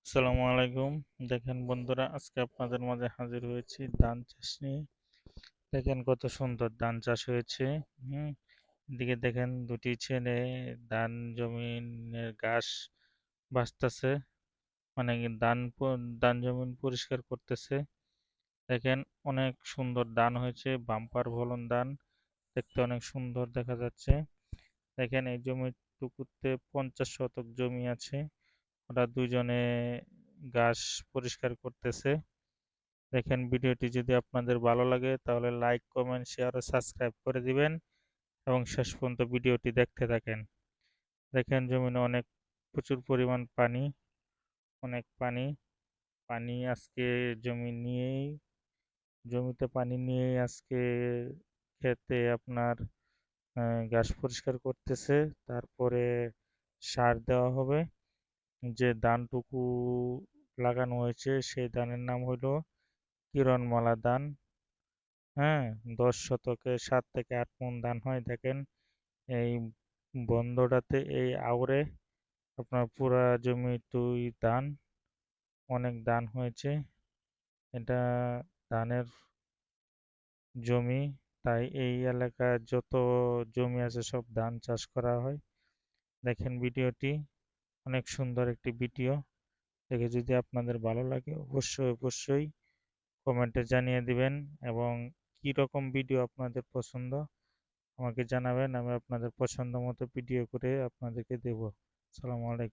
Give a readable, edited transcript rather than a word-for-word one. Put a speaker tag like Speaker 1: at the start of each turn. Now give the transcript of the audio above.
Speaker 1: আসসালামু আলাইকুম। দেখেন বন্ধুরা, আজকে আপনাদের মাঝে হাজির হয়েছি ধান চাষ নিয়ে। দেখেন কত সুন্দর ধান চাষ হয়েছে। হুম এদিকে দেখেন দুটি ছেলে ধান জমিনের ঘাস বাছতেছে, মানে কি ধান জমিন পরিষ্কার করতেছে। দেখেন অনেক সুন্দর ধান হয়েছে, বাম্পার ফলন ধান, দেখতে অনেক সুন্দর দেখা যাচ্ছে। দেখেন এই জমিটুকুতে 50 শতক জমি আছে। ওরা দুজনে ঘাস পরিষ্কার করতেছে। দেখেন ভিডিওটি যদি আপনাদের ভালো লাগে তাহলে লাইক, কমেন্ট, শেয়ার ও সাবস্ক্রাইব করে দিবেন এবং শেষ পর্যন্ত ভিডিওটি দেখতে থাকেন। দেখেন জমিনে প্রচুর পরিমাণ পানি, অনেক পানি। পানি আজকে জমিতে পানি নিয়েই আজকে খেতে আপনার ঘাস পরিষ্কার করতেছে। তারপরে সার দেওয়া হবে। যে ধানটুকু লাগানো হয়েছে সেই ধানের নাম হলো কিরণমালা ধান। হ্যাঁ, 10 শতকে 7 থেকে 8 মণ ধান হয়। দেখেন এই বন্ধটাতে এই আউরে আপনার পুরা জমিটুই ধান, অনেক ধান হয়েছে। এটা ধানের জমি, তাই এই এলাকায় যত জমি আছে সব ধান চাষ করা হয়। দেখেন ভিডিওটি অনেক সুন্দর একটি ভিডিও। দেখে যদি আপনাদের ভালো লাগে অবশ্যই অবশ্যই কমেন্টে জানিয়ে দিবেন এবং কি রকম ভিডিও আপনাদের পছন্দ আমাকে জানাবেন। আমি আপনাদের পছন্দ মতো ভিডিও করে আপনাদেরকে দেব। আসসালামু আলাইকুম।